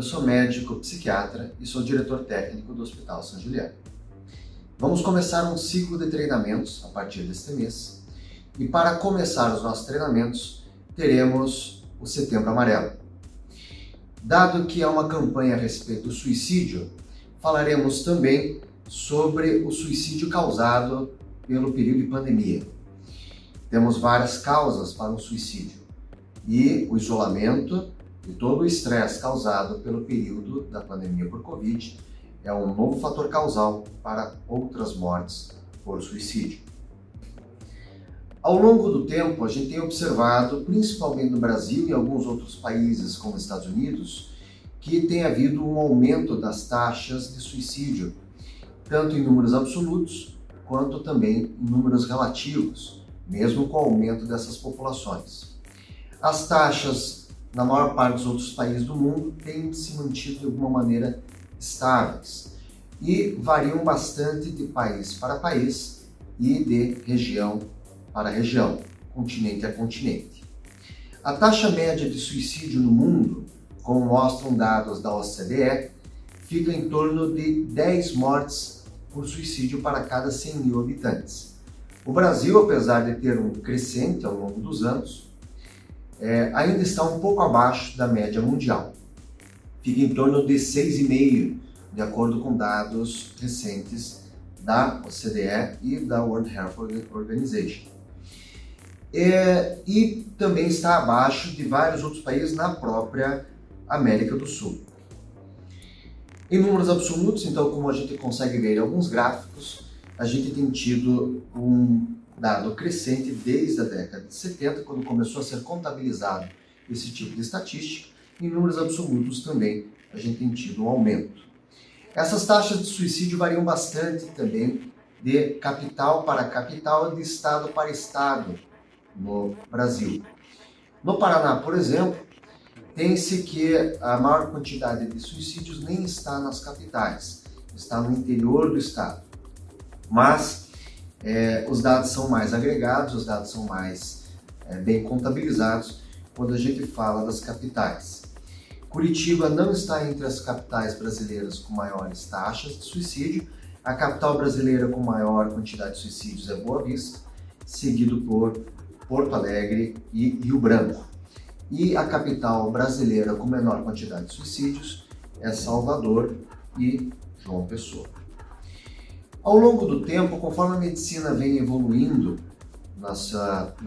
Eu sou médico psiquiatra e sou diretor técnico do Hospital São Juliano. Vamos começar um ciclo de treinamentos a partir deste mês e para começar os nossos treinamentos teremos o Setembro Amarelo. Dado que é uma campanha a respeito do suicídio, falaremos também sobre o suicídio causado pelo período de pandemia. Temos várias causas para o suicídio e o isolamento e todo o estresse causado pelo período da pandemia por Covid é um novo fator causal para outras mortes por suicídio. Ao longo do tempo, a gente tem observado, principalmente no Brasil e em alguns outros países, como os Estados Unidos, que tem havido um aumento das taxas de suicídio, tanto em números absolutos, quanto também em números relativos, mesmo com o aumento dessas populações. As taxas na maior parte dos outros países do mundo têm se mantido de alguma maneira estáveis e variam bastante de país para país e de região para região, continente a continente. A taxa média de suicídio no mundo, como mostram dados da OCDE, fica em torno de 10 mortes por suicídio para cada 100 mil habitantes. O Brasil, apesar de ter um crescente ao longo dos anos, ainda está um pouco abaixo da média mundial. Fica em torno de 6,5, de acordo com dados recentes da OCDE e da World Health Organization. E também está abaixo de vários outros países na própria América do Sul. Em números absolutos, então, como a gente consegue ver em alguns gráficos, a gente tem tido um dado crescente desde a década de 70, quando começou a ser contabilizado esse tipo de estatística. Em números absolutos também a gente tem tido um aumento. Essas taxas de suicídio variam bastante também de capital para capital e de estado para estado no Brasil. No Paraná, por exemplo, tem-se que a maior quantidade de suicídios nem está nas capitais, está no interior do estado. Mas os dados são mais agregados, os dados são mais bem contabilizados quando a gente fala das capitais. Curitiba não está entre as capitais brasileiras com maiores taxas de suicídio. A capital brasileira com maior quantidade de suicídios é Boa Vista, seguido por Porto Alegre e Rio Branco. E a capital brasileira com menor quantidade de suicídios é Salvador e João Pessoa. Ao longo do tempo, conforme a medicina vem evoluindo nas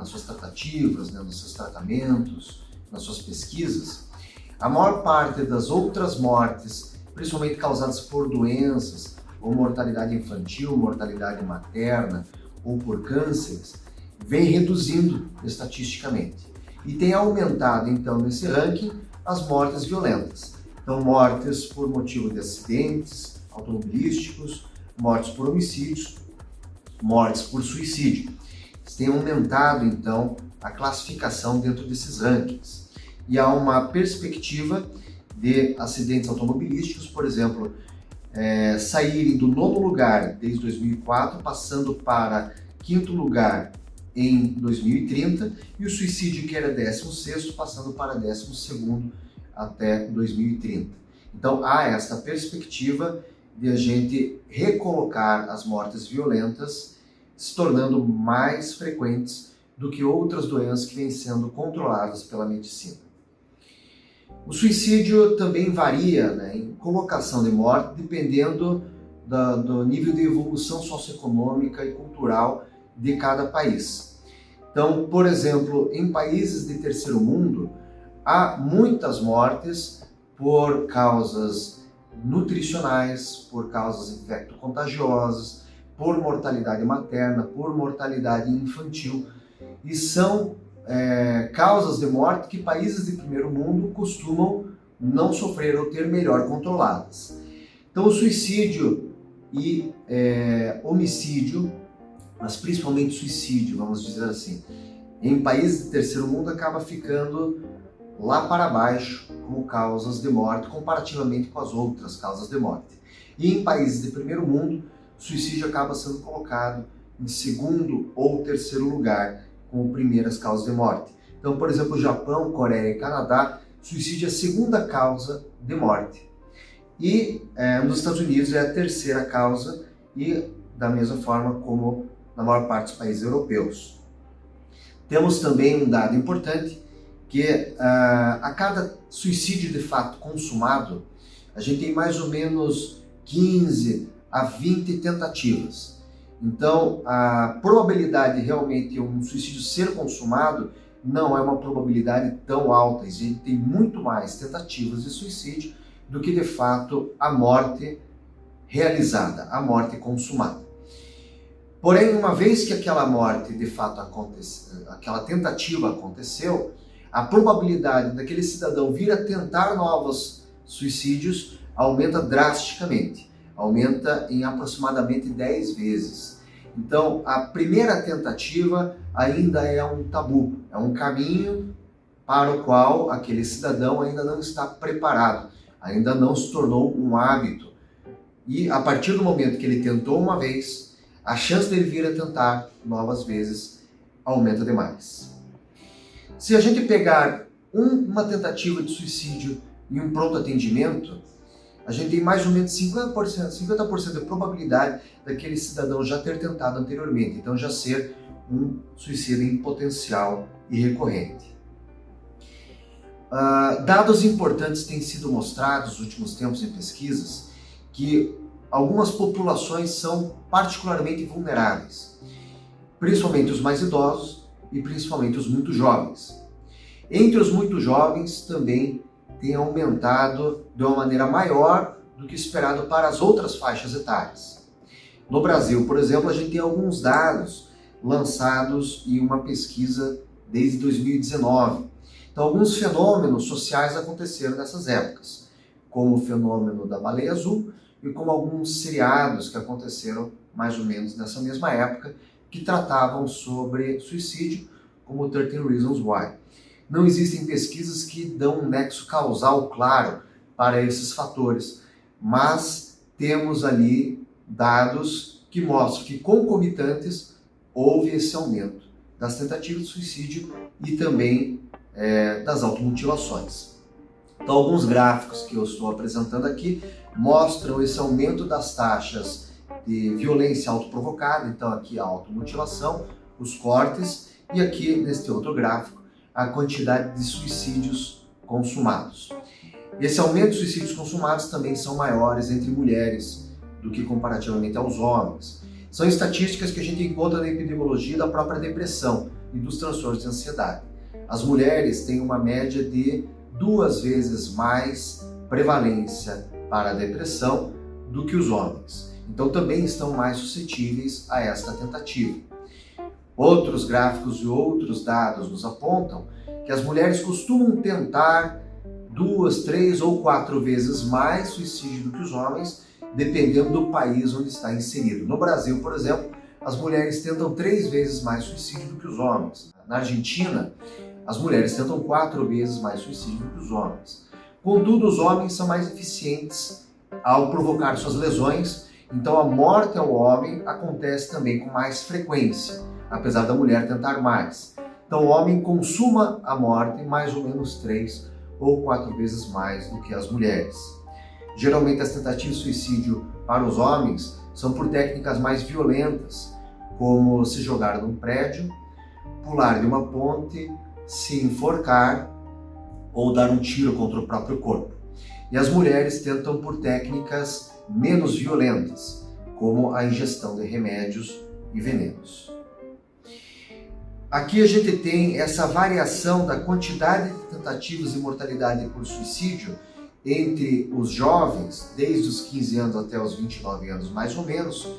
suas tratativas, nos seus tratamentos, nas suas pesquisas, a maior parte das outras mortes, principalmente causadas por doenças, ou mortalidade infantil, mortalidade materna, ou por cânceres, vem reduzindo estatisticamente. E tem aumentado, então, nesse ranking, as mortes violentas. Então, mortes por motivo de acidentes automobilísticos, mortes por homicídios, mortes por suicídio. Tem aumentado, então, a classificação dentro desses rankings. E há uma perspectiva de acidentes automobilísticos, por exemplo, saírem do 9º lugar desde 2004, passando para 5º lugar em 2030, e o suicídio, que era 16º, passando para 12º até 2030. Então, há esta perspectiva de a gente recolocar as mortes violentas, se tornando mais frequentes do que outras doenças que vêm sendo controladas pela medicina. O suicídio também varia, em colocação de morte, dependendo do nível de evolução socioeconômica e cultural de cada país. Então, por exemplo, em países de terceiro mundo, há muitas mortes por causas nutricionais, por causas infecto-contagiosas, por mortalidade materna, por mortalidade infantil, e são causas de morte que países de primeiro mundo costumam não sofrer ou ter melhor controladas. Então, o suicídio e homicídio, mas principalmente suicídio, vamos dizer assim, em países de terceiro mundo acaba ficando lá para baixo como causas de morte, comparativamente com as outras causas de morte. E em países de primeiro mundo, o suicídio acaba sendo colocado em 2º ou 3º lugar como primeiras causas de morte. Então, por exemplo, Japão, Coreia e Canadá suicídio é a segunda causa de morte. E nos Estados Unidos é a terceira causa, e da mesma forma como na maior parte dos países europeus. Temos também um dado importante, que a cada suicídio de fato consumado, a gente tem mais ou menos 15 a 20 tentativas. Então, a probabilidade de realmente um suicídio ser consumado não é uma probabilidade tão alta. Existe tem muito mais tentativas de suicídio do que de fato a morte realizada, a morte consumada. Porém, uma vez que aquela morte de fato aconteceu, aquela tentativa aconteceu, a probabilidade daquele cidadão vir a tentar novos suicídios aumenta drasticamente, aumenta em aproximadamente 10 vezes. Então, a primeira tentativa ainda é um tabu, é um caminho para o qual aquele cidadão ainda não está preparado, ainda não se tornou um hábito. E a partir do momento que ele tentou uma vez, a chance dele vir a tentar novas vezes aumenta demais. Se a gente pegar uma tentativa de suicídio em um pronto atendimento, a gente tem mais ou menos 50% de probabilidade daquele cidadão já ter tentado anteriormente, então já ser um suicida em potencial e recorrente. Dados importantes têm sido mostrados nos últimos tempos em pesquisas que algumas populações são particularmente vulneráveis, principalmente os mais idosos e principalmente os muito jovens. Entre os muito jovens também tem aumentado de uma maneira maior do que esperado para as outras faixas etárias. No Brasil, por exemplo, a gente tem alguns dados lançados em uma pesquisa desde 2019. Então, alguns fenômenos sociais aconteceram nessas épocas, como o fenômeno da baleia azul e como alguns seriados que aconteceram mais ou menos nessa mesma época, que tratavam sobre suicídio, como 13 Reasons Why. Não existem pesquisas que dão um nexo causal claro para esses fatores, mas temos ali dados que mostram que concomitantes houve esse aumento das tentativas de suicídio e também das automutilações. Então, alguns gráficos que eu estou apresentando aqui mostram esse aumento das taxas de violência autoprovocada. Então, aqui a automutilação, os cortes, e aqui neste outro gráfico a quantidade de suicídios consumados. Esse aumento de suicídios consumados também são maiores entre mulheres do que comparativamente aos homens. São estatísticas que a gente encontra na epidemiologia da própria depressão e dos transtornos de ansiedade. As mulheres têm uma média de 2 vezes mais prevalência para a depressão do que os homens. Então também estão mais suscetíveis a esta tentativa. Outros gráficos e outros dados nos apontam que as mulheres costumam tentar 2, 3 ou 4 vezes mais suicídio do que os homens, dependendo do país onde está inserido. No Brasil, por exemplo, as mulheres tentam 3 vezes mais suicídio do que os homens. Na Argentina, as mulheres tentam 4 vezes mais suicídio do que os homens. Contudo, os homens são mais eficientes ao provocar suas lesões, então a morte ao homem acontece também com mais frequência, apesar da mulher tentar mais. Então o homem consuma a morte mais ou menos 3 ou 4 vezes mais do que as mulheres. Geralmente as tentativas de suicídio para os homens são por técnicas mais violentas, como se jogar de um prédio, pular de uma ponte, se enforcar ou dar um tiro contra o próprio corpo. E as mulheres tentam por técnicas menos violentas, como a ingestão de remédios e venenos. Aqui a gente tem essa variação da quantidade de tentativas de mortalidade por suicídio entre os jovens, desde os 15 anos até os 29 anos mais ou menos,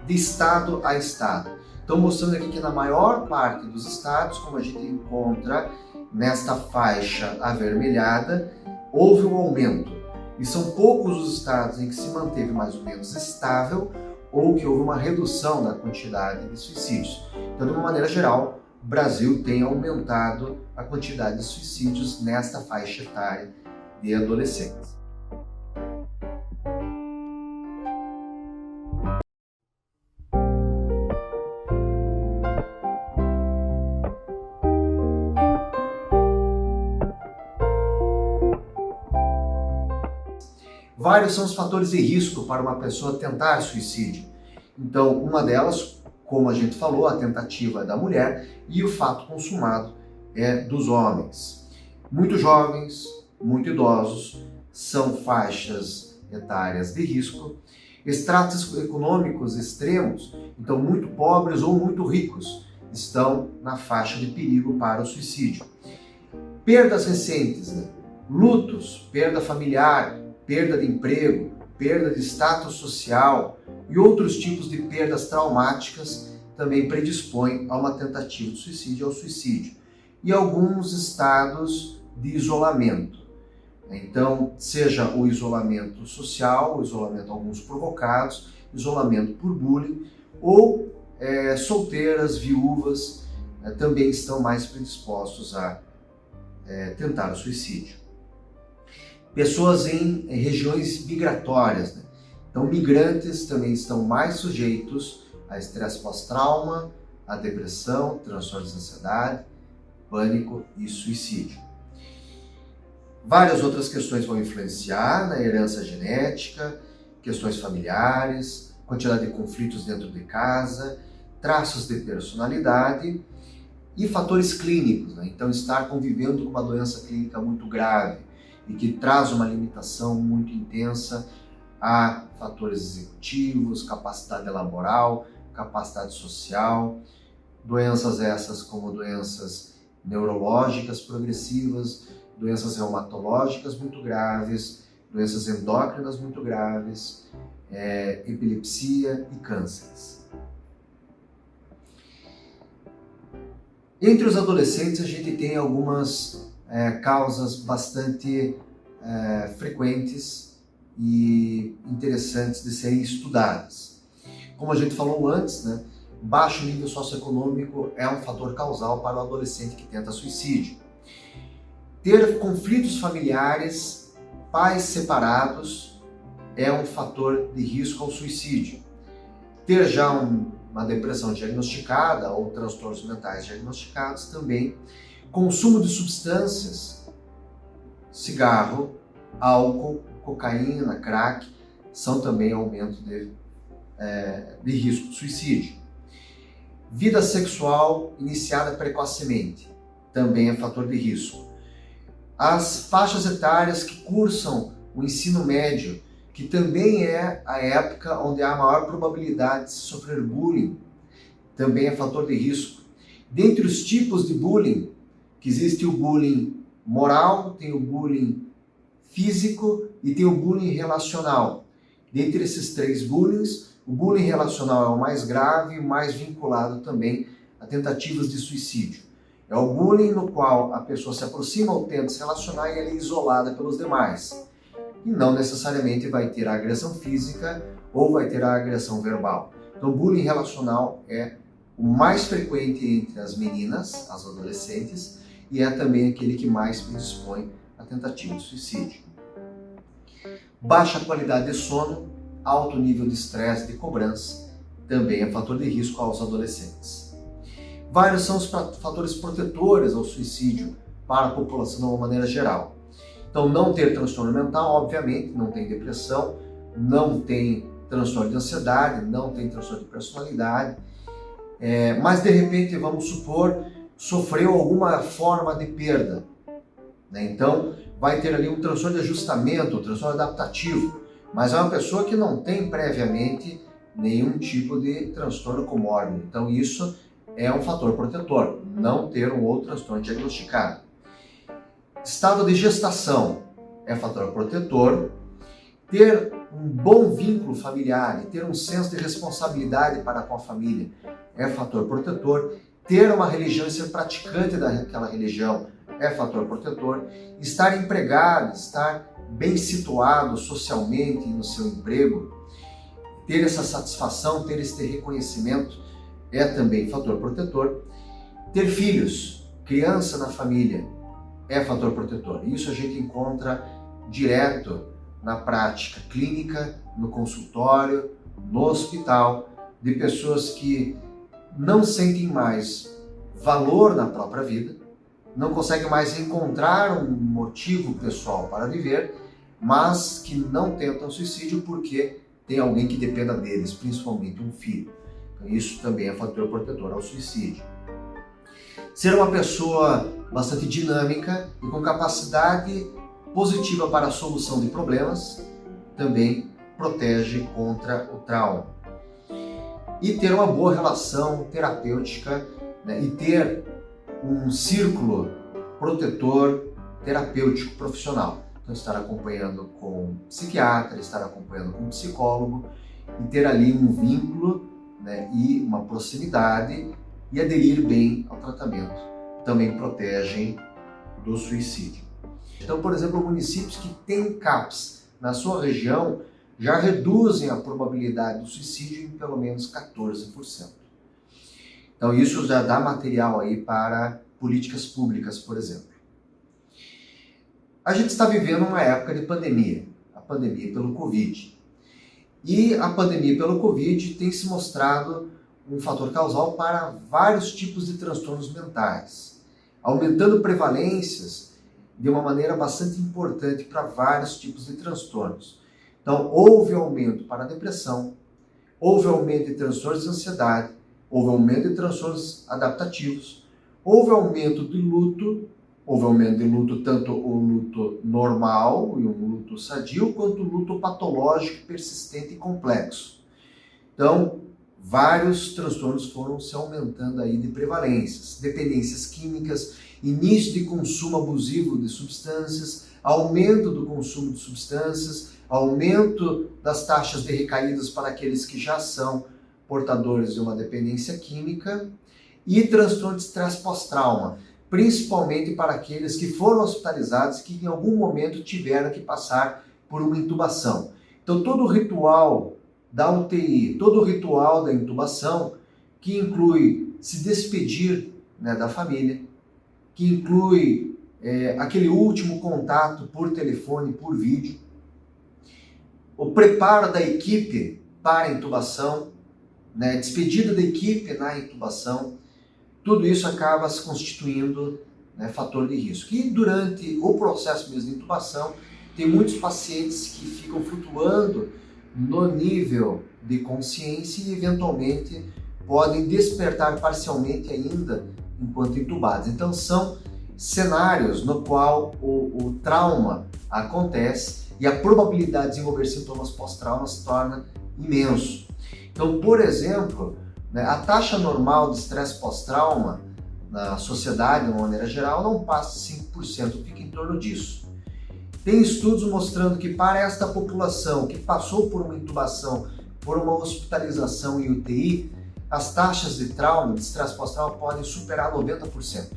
de estado a estado. Então mostrando aqui que na maior parte dos estados, como a gente encontra nesta faixa avermelhada, houve um aumento. E são poucos os estados em que se manteve mais ou menos estável ou que houve uma redução da quantidade de suicídios. Então, de uma maneira geral, o Brasil tem aumentado a quantidade de suicídios nesta faixa etária de adolescentes. Vários são os fatores de risco para uma pessoa tentar suicídio. Então, uma delas, como a gente falou, a tentativa é da mulher e o fato consumado é dos homens. Muito jovens, muito idosos, são faixas etárias de risco. Estratos econômicos extremos, então muito pobres ou muito ricos, estão na faixa de perigo para o suicídio. Perdas recentes, lutos, perda familiar, perda de emprego, perda de status social e outros tipos de perdas traumáticas também predispõem a uma tentativa de suicídio ou suicídio. E alguns estados de isolamento. Então, seja o isolamento social, o isolamento alguns provocados, isolamento por bullying, ou solteiras, viúvas, também estão mais predispostos a tentar o suicídio. Pessoas em regiões migratórias, então migrantes também estão mais sujeitos a estresse pós-trauma, a depressão, transtornos de ansiedade, pânico e suicídio. Várias outras questões vão influenciar na herança genética, questões familiares, quantidade de conflitos dentro de casa, traços de personalidade e fatores clínicos. Então, estar convivendo com uma doença clínica muito grave e que traz uma limitação muito intensa a fatores executivos, capacidade laboral, capacidade social, doenças essas como doenças neurológicas progressivas, doenças reumatológicas muito graves, doenças endócrinas muito graves, epilepsia e cânceres. Entre os adolescentes a gente tem algumas causas bastante frequentes e interessantes de serem estudadas. Como a gente falou antes, baixo nível socioeconômico é um fator causal para o adolescente que tenta suicídio. Ter conflitos familiares, pais separados, é um fator de risco ao suicídio. Ter já uma depressão diagnosticada ou transtornos mentais diagnosticados também. Consumo de substâncias, cigarro, álcool, cocaína, crack, são também aumento de risco de suicídio. Vida sexual iniciada precocemente, também é fator de risco. As faixas etárias que cursam o ensino médio, que também é a época onde há a maior probabilidade de se sofrer bullying, também é fator de risco. Dentre os tipos de bullying, que existe o bullying moral, tem o bullying físico e tem o bullying relacional. Dentre esses três bullyings, o bullying relacional é o mais grave e o mais vinculado também a tentativas de suicídio. É o bullying no qual a pessoa se aproxima ou tenta se relacionar e ela é isolada pelos demais. E não necessariamente vai ter a agressão física ou vai ter a agressão verbal. Então, o bullying relacional é o mais frequente entre as meninas, as adolescentes, e é também aquele que mais predispõe à tentativa de suicídio. Baixa qualidade de sono, alto nível de estresse, de cobrança, também é fator de risco aos adolescentes. Vários são os fatores protetores ao suicídio para a população de uma maneira geral. Então, não ter transtorno mental, obviamente, não tem depressão, não tem transtorno de ansiedade, não tem transtorno de personalidade, mas de repente, vamos supor, sofreu alguma forma de perda. Então, vai ter ali um transtorno de ajustamento, um transtorno adaptativo, mas é uma pessoa que não tem previamente nenhum tipo de transtorno comórbido. Então, isso é um fator protetor, não ter um outro transtorno diagnosticado. Estado de gestação é fator protetor. Ter um bom vínculo familiar e ter um senso de responsabilidade para com a família é fator protetor. Ter uma religião e ser praticante daquela religião é fator protetor. Estar empregado, estar bem situado socialmente no seu emprego, ter essa satisfação, ter esse reconhecimento é também fator protetor. Ter filhos, criança na família, é fator protetor. Isso a gente encontra direto na prática clínica, no consultório, no hospital, de pessoas que não sentem mais valor na própria vida, não conseguem mais encontrar um motivo pessoal para viver, mas que não tentam suicídio porque tem alguém que dependa deles, principalmente um filho. Então, isso também é fator protetor ao suicídio. Ser uma pessoa bastante dinâmica e com capacidade positiva para a solução de problemas também protege contra o trauma. E ter uma boa relação terapêutica, né, e ter um círculo protetor terapêutico profissional. Então, estar acompanhando com psiquiatra, estar acompanhando com psicólogo e ter ali um vínculo, né, e uma proximidade e aderir bem ao tratamento também protegem do suicídio. Então, por exemplo, municípios que têm CAPS na sua região já reduzem a probabilidade do suicídio em pelo menos 14%. Então, isso já dá material aí para políticas públicas, por exemplo. A gente está vivendo uma época de pandemia, a pandemia pelo Covid. E a pandemia pelo Covid tem se mostrado um fator causal para vários tipos de transtornos mentais, aumentando prevalências de uma maneira bastante importante para vários tipos de transtornos. Então, houve aumento para a depressão, houve aumento de transtornos de ansiedade, houve aumento de transtornos adaptativos, houve aumento de luto, houve aumento de luto, tanto o luto normal e um luto sadio, quanto o luto patológico, persistente e complexo. Então, vários transtornos foram se aumentando aí de prevalências, dependências químicas, início de consumo abusivo de substâncias, aumento do consumo de substâncias, aumento das taxas de recaídas para aqueles que já são portadores de uma dependência química e transtorno de estresse pós-trauma, principalmente para aqueles que foram hospitalizados e que em algum momento tiveram que passar por uma intubação. Então, todo o ritual da UTI, todo o ritual da intubação, que inclui se despedir, né, da família, que inclui aquele último contato por telefone, por vídeo, o preparo da equipe para a intubação, né, despedida da equipe na intubação, tudo isso acaba se constituindo, né, fator de risco. E durante o processo mesmo de intubação, tem muitos pacientes que ficam flutuando no nível de consciência e eventualmente podem despertar parcialmente ainda enquanto intubados. Então são cenários no qual o trauma acontece e a probabilidade de desenvolver sintomas pós-trauma se torna imenso. Então, por exemplo, né, a taxa normal de estresse pós-trauma na sociedade, de uma maneira geral, não passa de 5%, fica em torno disso. Tem estudos mostrando que para esta população que passou por uma intubação, por uma hospitalização em UTI, as taxas de trauma, de estresse pós-trauma, podem superar 90%.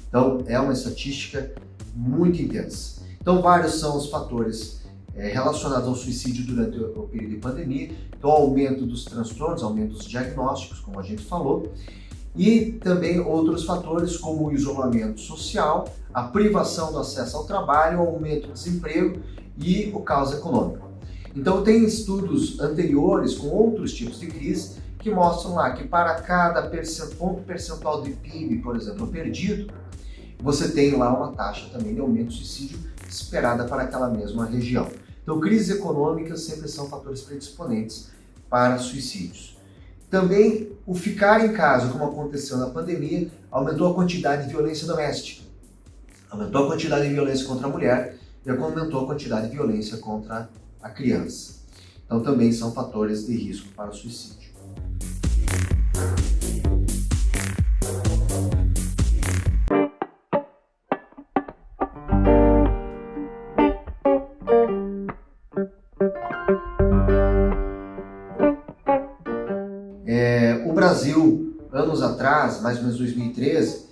Então, é uma estatística muito intensa. Então, vários são os fatores relacionados ao suicídio durante o período de pandemia. Então, aumento dos transtornos, aumento dos diagnósticos, como a gente falou, e também outros fatores como o isolamento social, a privação do acesso ao trabalho, o aumento do desemprego e o caos econômico. Então, tem estudos anteriores com outros tipos de crise que mostram lá que para cada ponto percentual de PIB, por exemplo, perdido, você tem lá uma taxa também de aumento do suicídio esperada para aquela mesma região. Então, crises econômicas sempre são fatores predisponentes para suicídios. Também o ficar em casa, como aconteceu na pandemia, aumentou a quantidade de violência doméstica, aumentou a quantidade de violência contra a mulher e aumentou a quantidade de violência contra a criança. Então, também são fatores de risco para o suicídio. O Brasil, anos atrás, mais ou menos 2013,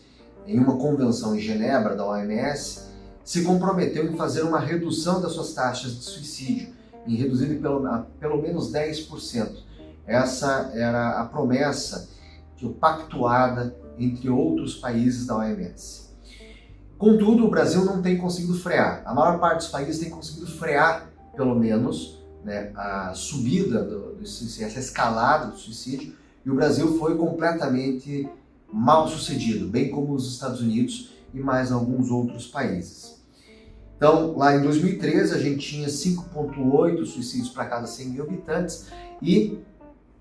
em uma convenção em Genebra da OMS, se comprometeu em fazer uma redução das suas taxas de suicídio, em reduzir pelo menos 10%. Essa era a promessa pactuada entre outros países da OMS. Contudo, o Brasil não tem conseguido frear. A maior parte dos países tem conseguido frear, pelo menos, né, a subida do suicídio, essa escalada do suicídio, e o Brasil foi completamente mal sucedido, bem como os Estados Unidos e mais alguns outros países. Então, lá em 2013, a gente tinha 5,8 suicídios para cada 100 mil habitantes e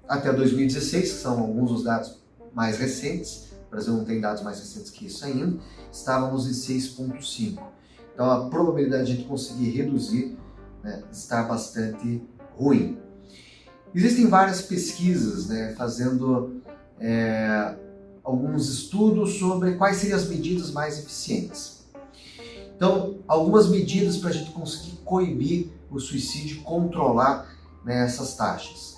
até 2016, que são alguns dos dados mais recentes, o Brasil não tem dados mais recentes que isso ainda, estávamos em 6,5. Então, a probabilidade de a gente conseguir reduzir, né, está bastante ruim. Existem várias pesquisas, né, fazendo alguns estudos sobre quais seriam as medidas mais eficientes. Então, algumas medidas para a gente conseguir coibir o suicídio e controlar, né, essas taxas.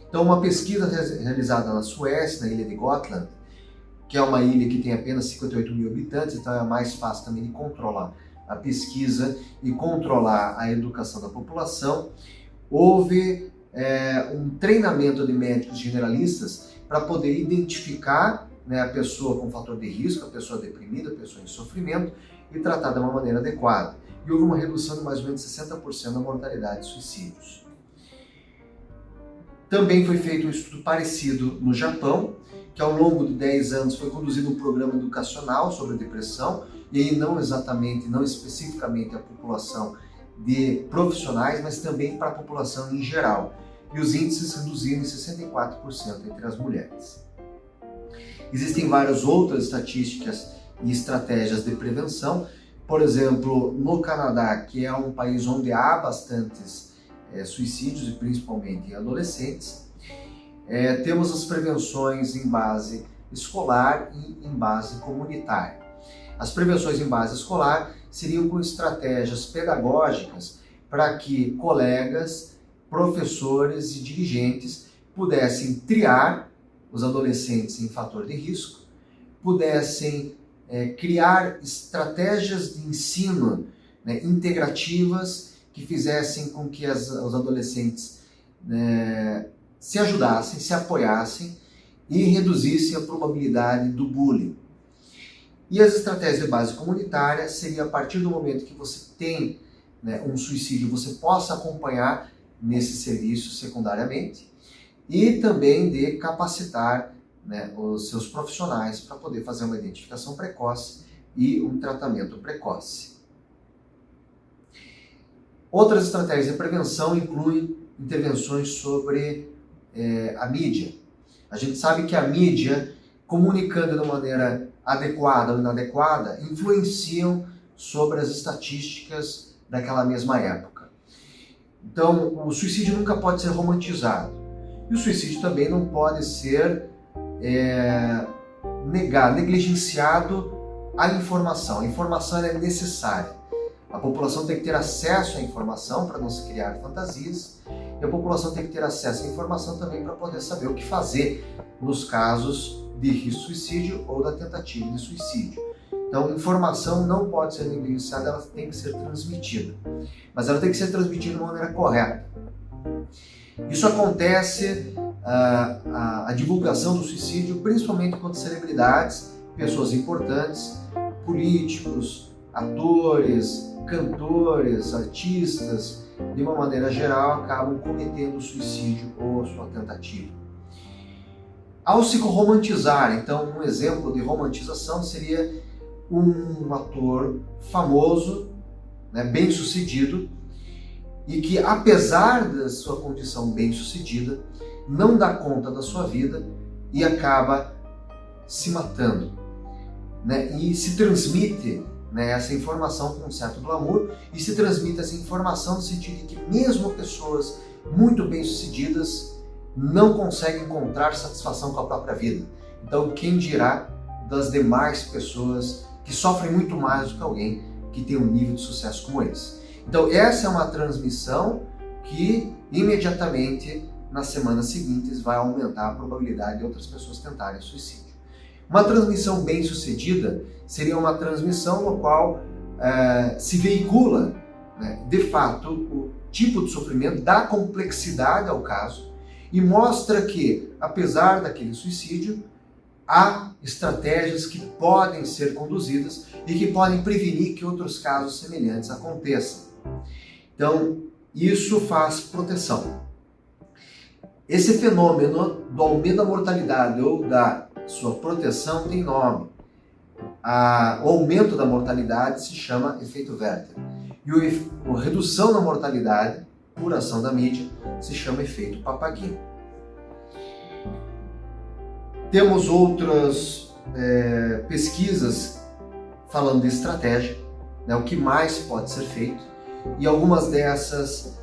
Então, uma pesquisa realizada na Suécia, na ilha de Gotland, que é uma ilha que tem apenas 58 mil habitantes, então é mais fácil também de controlar a pesquisa e controlar a educação da população. Houve um treinamento de médicos generalistas para poder identificar, né, a pessoa com fator de risco, a pessoa deprimida, a pessoa em sofrimento, e tratar de uma maneira adequada. E houve uma redução de mais ou menos 60% da mortalidade de suicídios. Também foi feito um estudo parecido no Japão, que ao longo de 10 anos foi conduzido um programa educacional sobre a depressão, e aí não especificamente a população de profissionais, mas também para a população em geral. E os índices reduziram em 64% entre as mulheres. Existem várias outras estatísticas e estratégias de prevenção. Por exemplo, no Canadá, que é um país onde há bastantes suicídios, e principalmente em adolescentes, temos as prevenções em base escolar e em base comunitária. As prevenções em base escolar seriam com estratégias pedagógicas para que colegas, professores e dirigentes pudessem triar os adolescentes em fator de risco, pudessem criar estratégias de ensino, né, integrativas que fizessem com que os adolescentes se ajudassem, se apoiassem e reduzissem a probabilidade do bullying. E as estratégias de base comunitária seria a partir do momento que você tem, né, um suicídio, você possa acompanhar nesse serviço secundariamente e também de capacitar, né, os seus profissionais para poder fazer uma identificação precoce e um tratamento precoce. Outras estratégias de prevenção incluem intervenções sobre a mídia. A gente sabe que a mídia, comunicando de maneira adequada ou inadequada, influenciam sobre as estatísticas daquela mesma época. Então, o suicídio nunca pode ser romantizado. E o suicídio também não pode ser negligenciado a informação. A informação é necessária. A população tem que ter acesso à informação para não se criar fantasias. E a população tem que ter acesso à informação também para poder saber o que fazer nos casos de risco de suicídio ou da tentativa de suicídio. Então, informação não pode ser negligenciada, ela tem que ser transmitida. Mas ela tem que ser transmitida de uma maneira correta. Isso acontece, a divulgação do suicídio, principalmente quando celebridades, pessoas importantes, políticos, atores, cantores, artistas, de uma maneira geral, acabam cometendo suicídio ou sua tentativa. Ao se romantizar, então, um exemplo de romantização seria um ator famoso, né, bem-sucedido, e que, apesar da sua condição bem-sucedida, não dá conta da sua vida e acaba se matando, né, e se transmite, né, essa informação com um certo glamour, e se transmite essa informação no sentido de que mesmo pessoas muito bem-sucedidas não conseguem encontrar satisfação com a própria vida. Então, quem dirá das demais pessoas que sofrem muito mais do que alguém que tem um nível de sucesso como esse. Então, essa é uma transmissão que imediatamente nas semanas seguintes vai aumentar a probabilidade de outras pessoas tentarem suicídio. Uma transmissão bem-sucedida seria uma transmissão no qual se veicula, né, de fato, o tipo de sofrimento, dá complexidade ao caso e mostra que, apesar daquele suicídio, há estratégias que podem ser conduzidas e que podem prevenir que outros casos semelhantes aconteçam. Então, isso faz proteção. Esse fenômeno do aumento da mortalidade ou da sua proteção tem nome. O aumento da mortalidade se chama efeito Werther. E a redução da mortalidade por ação da mídia se chama efeito Papageno. Temos outras pesquisas falando de estratégia, né, o que mais pode ser feito, e algumas dessas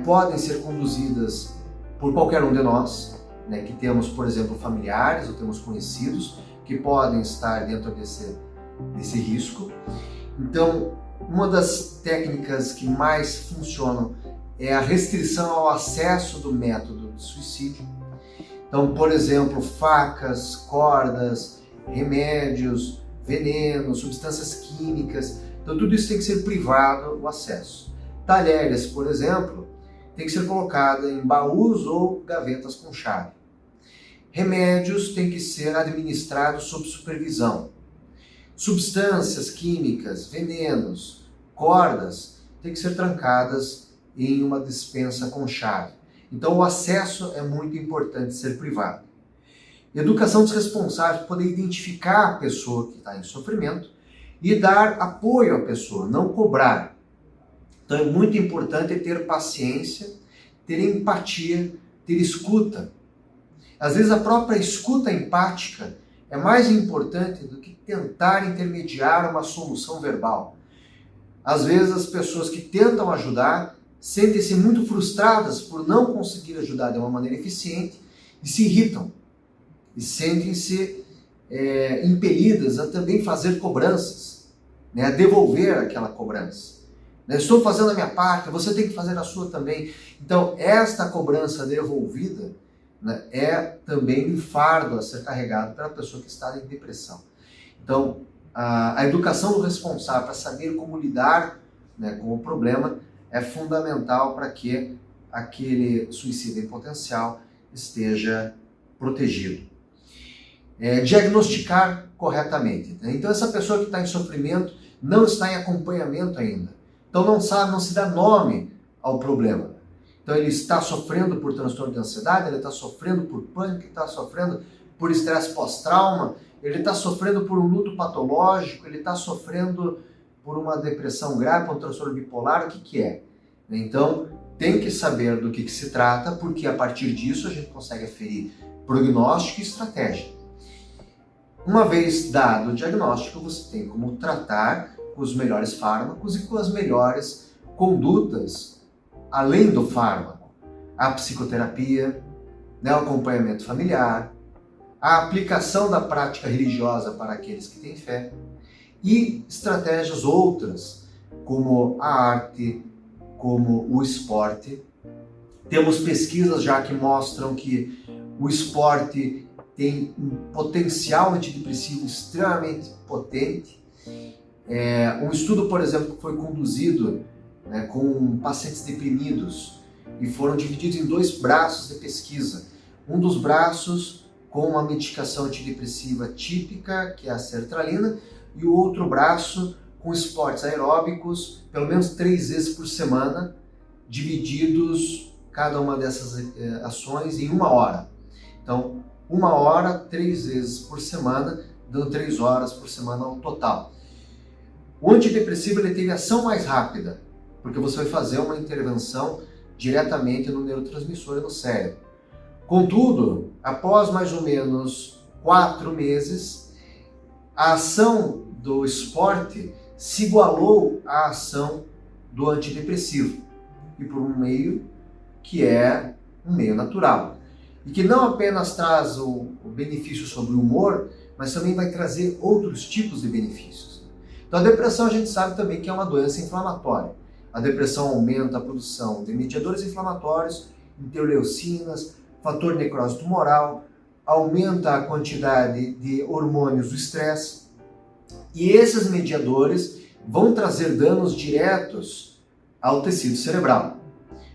podem ser conduzidas por qualquer um de nós, né, que temos, por exemplo, familiares ou temos conhecidos que podem estar dentro desse risco. Então, uma das técnicas que mais funcionam é a restrição ao acesso do método de suicídio. Então, por exemplo, facas, cordas, remédios, venenos, substâncias químicas. Então, tudo isso tem que ser privado o acesso. Talheres, por exemplo, tem que ser colocada em baús ou gavetas com chave. Remédios têm que ser administrados sob supervisão. Substâncias químicas, venenos, cordas, têm que ser trancadas em uma despensa com chave. Então, o acesso é muito importante ser privado. Educação dos responsáveis para poder identificar a pessoa que está em sofrimento e dar apoio à pessoa, não cobrar. Então, é muito importante ter paciência, ter empatia, ter escuta. Às vezes, a própria escuta empática é mais importante do que tentar intermediar uma solução verbal. Às vezes, as pessoas que tentam ajudar sentem-se muito frustradas por não conseguir ajudar de uma maneira eficiente e se irritam. E sentem-se impelidas a também fazer cobranças, né, a devolver aquela cobrança. Né, estou fazendo a minha parte, você tem que fazer a sua também. Então, esta cobrança devolvida, né, é também um fardo a ser carregado pela pessoa que está em depressão. Então, a educação do responsável para saber como lidar, né, com o problema é fundamental para que aquele suicida em potencial esteja protegido. Diagnosticar corretamente. Né? Então, essa pessoa que está em sofrimento não está em acompanhamento ainda. Então, não se dá nome ao problema. Então, ele está sofrendo por transtorno de ansiedade, ele está sofrendo por pânico, ele está sofrendo por estresse pós-trauma, ele está sofrendo por um luto patológico, ele está sofrendo por uma depressão grave, por um transtorno bipolar, o que é? Então, tem que saber do que se trata, porque a partir disso a gente consegue aferir prognóstico e estratégia. Uma vez dado o diagnóstico, você tem como tratar com os melhores fármacos e com as melhores condutas, além do fármaco. A psicoterapia, né, o acompanhamento familiar, a aplicação da prática religiosa para aqueles que têm fé e estratégias outras, como a arte, como o esporte. Temos pesquisas já que mostram que o esporte tem um potencial antidepressivo extremamente potente. Um estudo, por exemplo, que foi conduzido, né, com pacientes deprimidos e foram divididos em 2 braços de pesquisa. Um dos braços com uma medicação antidepressiva típica, que é a sertralina, e o outro braço com esportes aeróbicos, pelo menos 3 vezes por semana, divididos cada uma dessas ações em 1 hora. Então, 1 hora, 3 vezes por semana, dando 3 horas por semana ao total. O antidepressivo ele tem ação mais rápida, porque você vai fazer uma intervenção diretamente no neurotransmissor e no cérebro. Contudo, após mais ou menos 4 meses, a ação do esporte se igualou à ação do antidepressivo, e por um meio que é um meio natural. E que não apenas traz o benefício sobre o humor, mas também vai trazer outros tipos de benefícios. Então a depressão a gente sabe também que é uma doença inflamatória. A depressão aumenta a produção de mediadores inflamatórios, interleucinas, fator de necrose tumoral, aumenta a quantidade de hormônios do estresse, e esses mediadores vão trazer danos diretos ao tecido cerebral.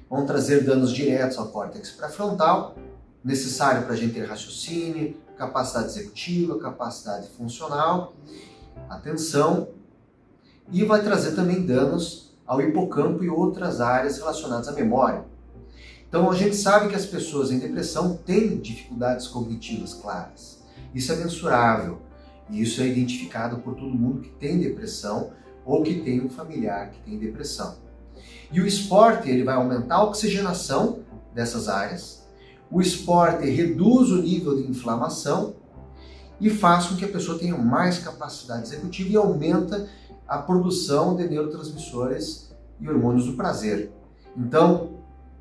Vão trazer danos diretos ao córtex pré-frontal, necessário para a gente ter raciocínio, capacidade executiva, capacidade funcional, atenção, e vai trazer também danos ao hipocampo e outras áreas relacionadas à memória. Então a gente sabe que as pessoas em depressão têm dificuldades cognitivas claras. Isso é mensurável e isso é identificado por todo mundo que tem depressão ou que tem um familiar que tem depressão. E o esporte ele vai aumentar a oxigenação dessas áreas, o esporte reduz o nível de inflamação e faz com que a pessoa tenha mais capacidade executiva e aumenta a produção de neurotransmissores e hormônios do prazer. Então,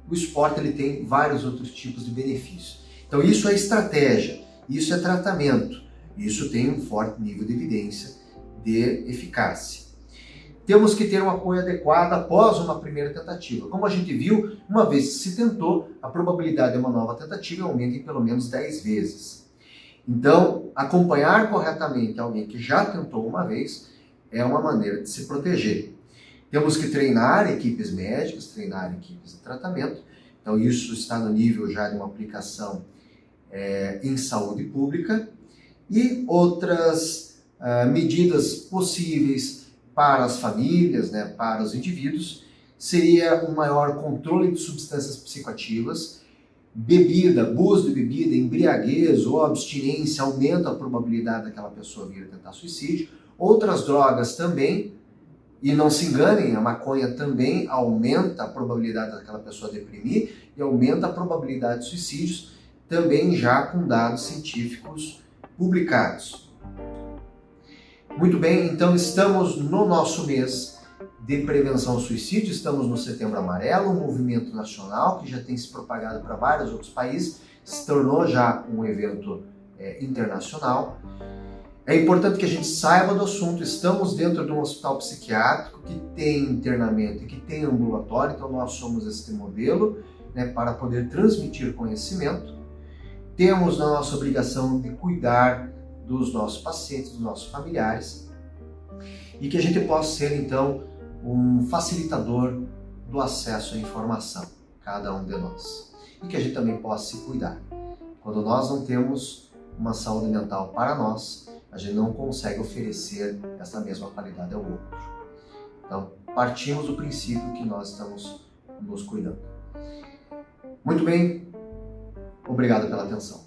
o esporte ele tem vários outros tipos de benefícios. Então, isso é estratégia, isso é tratamento, isso tem um forte nível de evidência de eficácia. Temos que ter um apoio adequado após uma primeira tentativa. Como a gente viu, uma vez que se tentou, a probabilidade de uma nova tentativa aumenta em pelo menos 10 vezes. Então, acompanhar corretamente alguém que já tentou uma vez é uma maneira de se proteger. Temos que treinar equipes médicas, treinar equipes de tratamento. Então, isso está no nível já de uma aplicação em saúde pública. E outras medidas possíveis para as famílias, né, para os indivíduos, seria um maior controle de substâncias psicoativas. Bebida, abuso de bebida, embriaguez ou abstinência aumenta a probabilidade daquela pessoa vir a tentar suicídio. Outras drogas também, e não se enganem, a maconha também aumenta a probabilidade daquela pessoa deprimir e aumenta a probabilidade de suicídios, também já com dados científicos publicados. Muito bem, então estamos no nosso mês de prevenção ao suicídio, estamos no Setembro Amarelo, um movimento nacional que já tem se propagado para vários outros países, se tornou já um evento internacional. É importante que a gente saiba do assunto, estamos dentro de um hospital psiquiátrico que tem internamento e que tem ambulatório, então nós somos este modelo, né, para poder transmitir conhecimento. Temos na nossa obrigação de cuidar dos nossos pacientes, dos nossos familiares, e que a gente possa ser, então, um facilitador do acesso à informação, cada um de nós. E que a gente também possa se cuidar. Quando nós não temos uma saúde mental para nós, a gente não consegue oferecer essa mesma qualidade ao outro. Então, partimos do princípio que nós estamos nos cuidando. Muito bem, obrigado pela atenção.